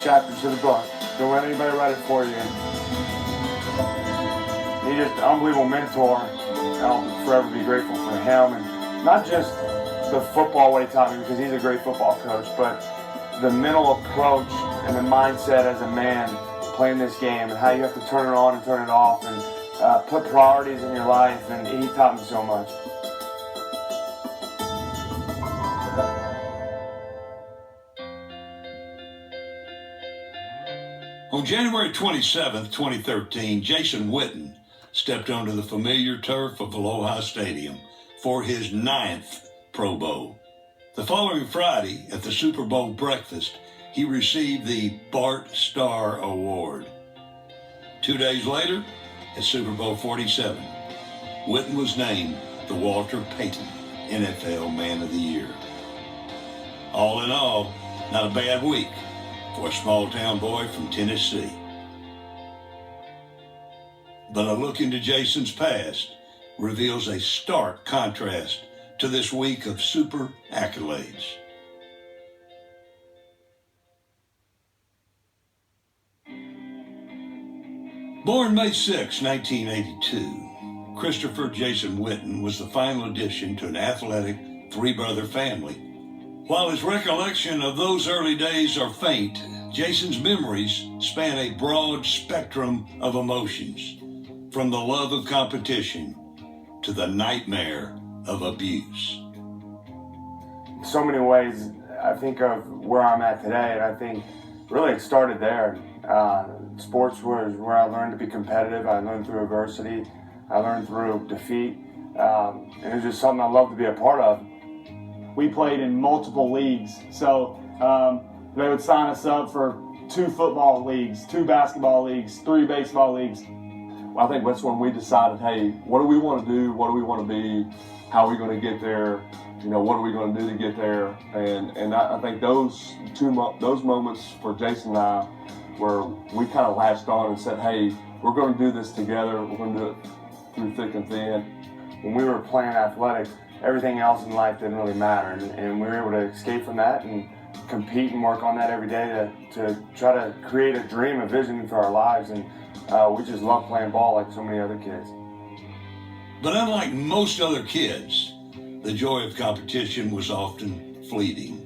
chapter to the book. Don't let anybody write it for you. He's just an unbelievable mentor. I'll forever be grateful for him, and not just the football what he taught me, because he's a great football coach, but the mental approach and the mindset as a man playing this game, and how you have to turn it on and turn it off, and put priorities in your life, and he taught me so much. On January 27, 2013, Jason Witten stepped onto the familiar turf of Aloha Stadium for his 9th Pro Bowl. The following Friday, at the Super Bowl breakfast, he received the Bart Starr Award. 2 days later, at Super Bowl 47, Witten was named the Walter Payton NFL Man of the Year. All in all, not a bad week for a small-town boy from Tennessee. But a look into Jason's past reveals a stark contrast to this week of super accolades. Born May 6, 1982, Christopher Jason Witten was the final addition to an athletic three-brother family. While his recollection of those early days are faint, Jason's memories span a broad spectrum of emotions, from the love of competition to the nightmare of abuse. In so many ways, I think of where I'm at today, and I think really it started there. Sports was where I learned to be competitive. I learned through adversity. I learned through defeat. And it was just something I loved to be a part of. We played in multiple leagues, so they would sign us up for 2 football leagues, 2 basketball leagues, 3 baseball leagues. I think that's when we decided, hey, what do we want to do? What do we want to be? How are we going to get there? You know, what are we going to do to get there? And I think those moments for Jason and I, where we kind of latched on and said, hey, we're going to do this together. We're going to do it through thick and thin. When we were playing athletics, everything else in life didn't really matter, and we were able to escape from that and compete and work on that every day to try to create a dream, a vision for our lives, and we just love playing ball like so many other kids. But unlike most other kids, the joy of competition was often fleeting.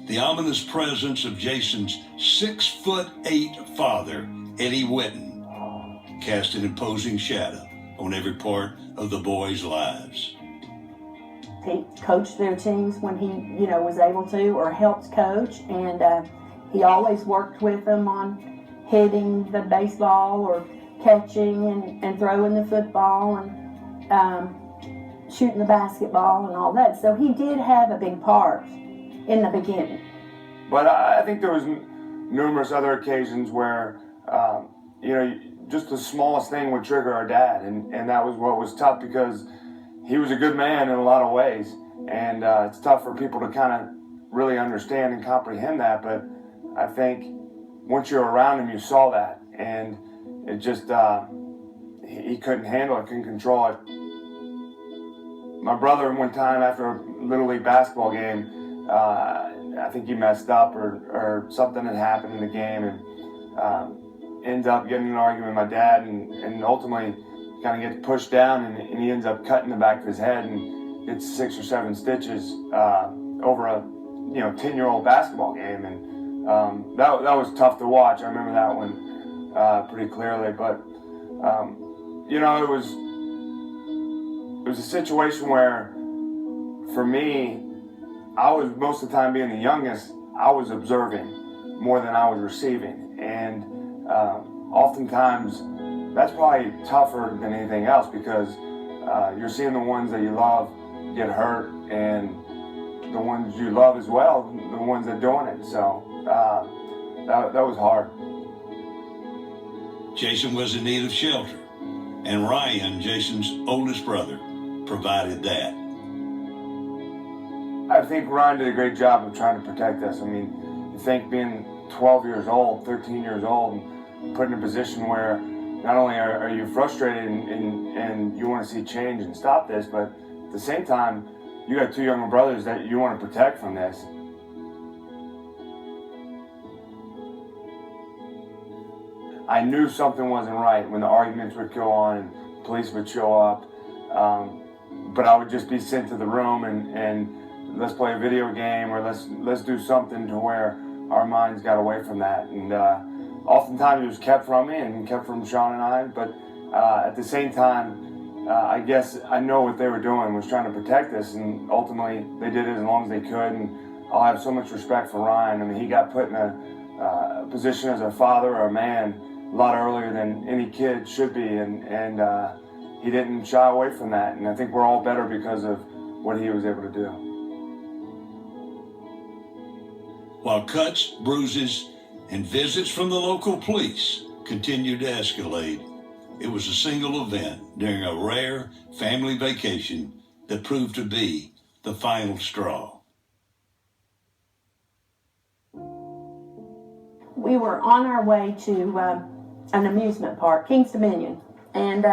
The ominous presence of Jason's 6'8" father, Eddie Witten, cast an imposing shadow on every part of the boys' lives. He coached their teams when he, was able to, or helped coach, and he always worked with them on hitting the baseball or catching and throwing the football and shooting the basketball and all that. So he did have a big part in the beginning. But I think there was numerous other occasions where, just the smallest thing would trigger our dad, and that was what was tough, because he was a good man in a lot of ways, and it's tough for people to kind of really understand and comprehend that, but I think once you're around him, you saw that, and it just, he couldn't handle it, couldn't control it. My brother, one time after a Little League basketball game, I think he messed up or something had happened in the game, and ends up getting in an argument with my dad, and ultimately kind of gets pushed down, and he ends up cutting the back of his head and gets 6 or 7 stitches over a 10-year-old basketball game, and that was tough to watch. I remember that one pretty clearly, but it was a situation where, for me, I was, most of the time being the youngest, I was observing more than I was receiving, and oftentimes that's probably tougher than anything else, because you're seeing the ones that you love get hurt, and the ones you love as well, the ones that are doing it. So that was hard. Jason was in need of shelter, and Ryan, Jason's oldest brother, provided that. I think Ryan did a great job of trying to protect us. I mean, you think being 12 years old, 13 years old, and put in a position where not only are you frustrated and you want to see change and stop this, but at the same time, you got 2 younger brothers that you want to protect from this. I knew something wasn't right when the arguments would go on and police would show up. But I would just be sent to the room and let's play a video game, or let's do something to where our minds got away from that. And oftentimes it was kept from me and kept from Sean and I, but at the same time, I guess I know what they were doing was trying to protect us, and ultimately they did it as long as they could. And I'll have so much respect for Ryan. I mean, he got put in a position as a father or a man a lot earlier than any kid should be, and he didn't shy away from that. And I think we're all better because of what he was able to do. While cuts, bruises, and visits from the local police continued to escalate, it was a single event during a rare family vacation that proved to be the final straw. We were on our way to an amusement park, Kings Dominion, and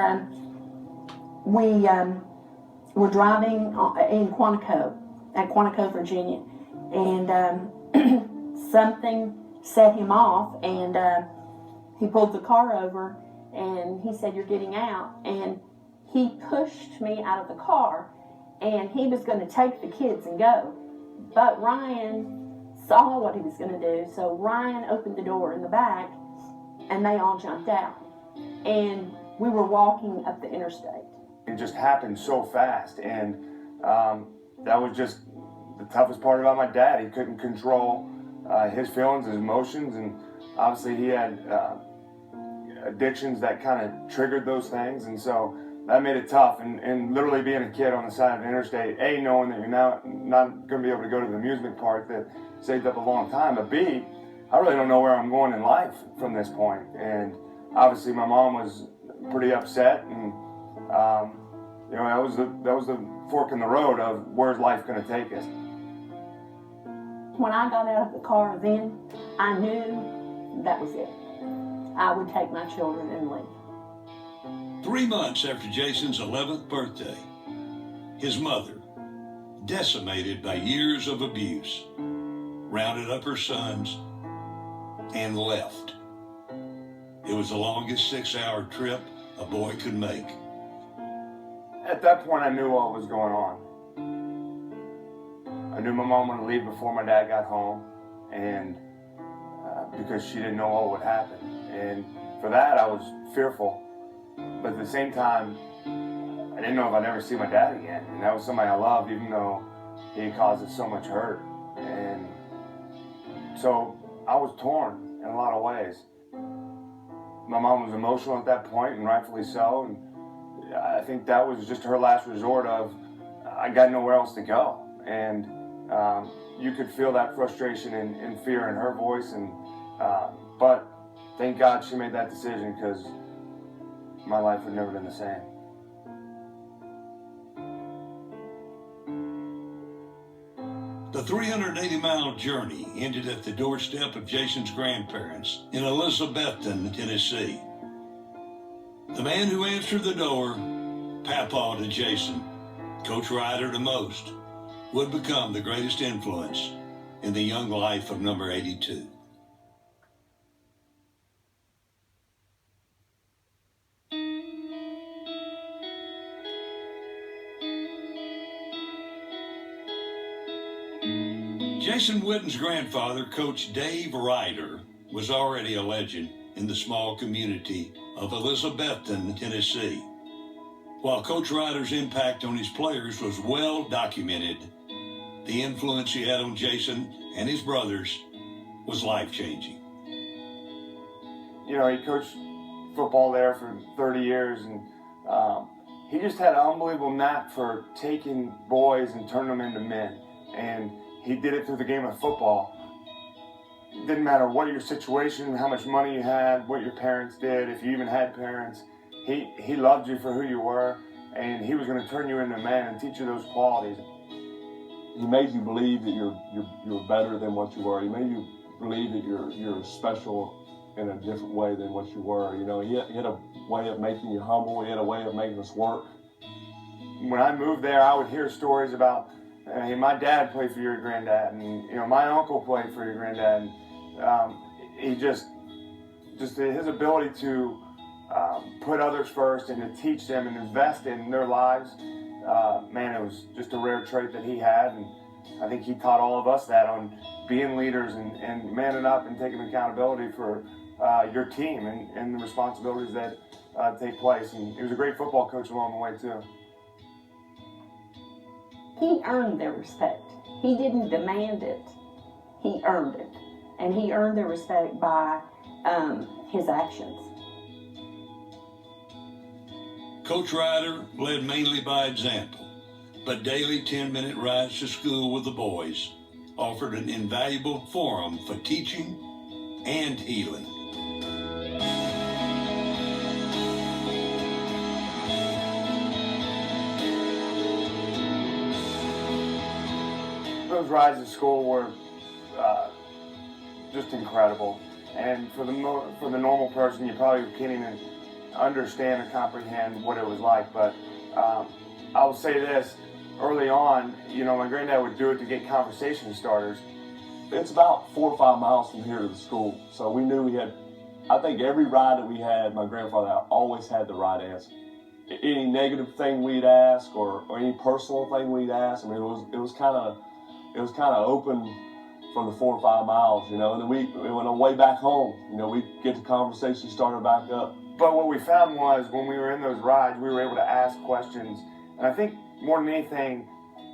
we were driving in Quantico, Virginia, and something set him off, and he pulled the car over, and he said, "You're getting out," and he pushed me out of the car, and he was going to take the kids and go, but Ryan saw what he was going to do, so Ryan opened the door in the back, and they all jumped out, and we were walking up the interstate. It just happened so fast, and that was just the toughest part about my dad. He couldn't control his feelings, his emotions, and obviously he had addictions that kind of triggered those things, and so that made it tough. And literally being a kid on the side of the interstate, A, knowing that you're now not going to be able to go to the amusement park that saved up a long time, but B, I really don't know where I'm going in life from this point. And obviously my mom was pretty upset, and you know, that was the fork in the road of where's life going to take us. When I got out of the car then, I knew that was it. I would take my children and leave. 3 months after Jason's 11th birthday, his mother, decimated by years of abuse, rounded up her sons and left. It was the longest 6-hour trip a boy could make. At that point, I knew what was going on. I knew my mom wanted to leave before my dad got home, and because she didn't know what would happen. And for that, I was fearful. But at the same time, I didn't know if I'd ever see my dad again. And that was somebody I loved, even though he caused us so much hurt. And so I was torn in a lot of ways. My mom was emotional at that point, and rightfully so. And I think that was just her last resort of, I got nowhere else to go. And you could feel that frustration and fear in her voice. And but thank God she made that decision, because my life would never been the same. The 380-mile journey ended at the doorstep of Jason's grandparents in Elizabethton, Tennessee. The man who answered the door, Papa to Jason, Coach Ryder to most, would become the greatest influence in the young life of number 82. Jason Witten's grandfather, Coach Dave Ryder, was already a legend in the small community of Elizabethton, Tennessee. While Coach Ryder's impact on his players was well documented, the influence he had on Jason and his brothers was life-changing. You know, he coached football there for 30 years, and he just had an unbelievable knack for taking boys and turning them into men. And he did it through the game of football. It didn't matter what your situation, how much money you had, what your parents did, if you even had parents. He loved you for who you were, and he was going to turn you into a man and teach you those qualities. He made you believe that you're better than what you were. He made you believe that you're special in a different way than what you were. You know, he had a way of making you humble. He had a way of making us work. When I moved there, I would hear stories about, hey, my dad played for your granddad, and you know, my uncle played for your granddad. And he just just his ability to put others first and to teach them and invest in their lives, man, it was just a rare trait that he had. And I think he taught all of us that on being leaders and manning up and taking accountability for your team and the responsibilities that take place. And he was a great football coach along the way, too. He earned their respect. He didn't demand it. He earned it. And he earned their respect by his actions. Coach Ryder led mainly by example, but daily 10-minute rides to school with the boys offered an invaluable forum for teaching and healing. Those rides to school were just incredible. And for the normal person, you probably can't even understand or comprehend what it was like. But I will say this, early on, my granddad would do it to get conversation starters. It's about 4 or 5 miles from here to the school. So we knew we had, I think every ride that we had, my grandfather always had the right answer. Any negative thing we'd ask or any personal thing we'd ask, I mean, it was kind of open from the 4 or 5 miles, and then we went on the way back home, we'd get the conversation started back up. But what we found was when we were in those rides, we were able to ask questions. And I think more than anything,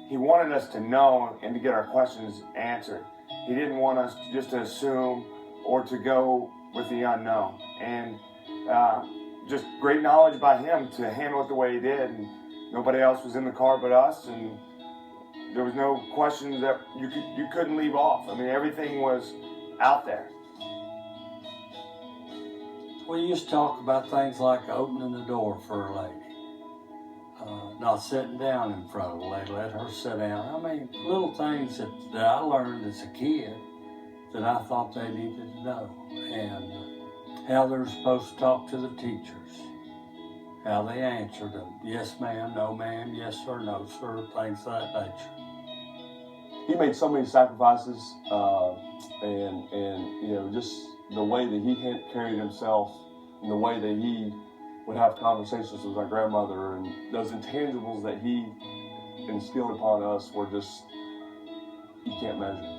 he wanted us to know and to get our questions answered. He didn't want us just to assume or to go with the unknown. And just great knowledge by him to handle it the way he did. And nobody else was in the car but us. And there was no questions that you couldn't leave off. I mean, everything was out there. We used to talk about things like opening the door for a lady, not sitting down in front of a lady, let her sit down. I mean, little things that I learned as a kid that I thought they needed to know, and how they're supposed to talk to the teachers, how they answered them, yes ma'am, no ma'am, yes sir, no sir, things of that nature. He made so many sacrifices, and just the way that he carried himself and the way that he would have conversations with our grandmother and those intangibles that he instilled upon us were just, you can't measure.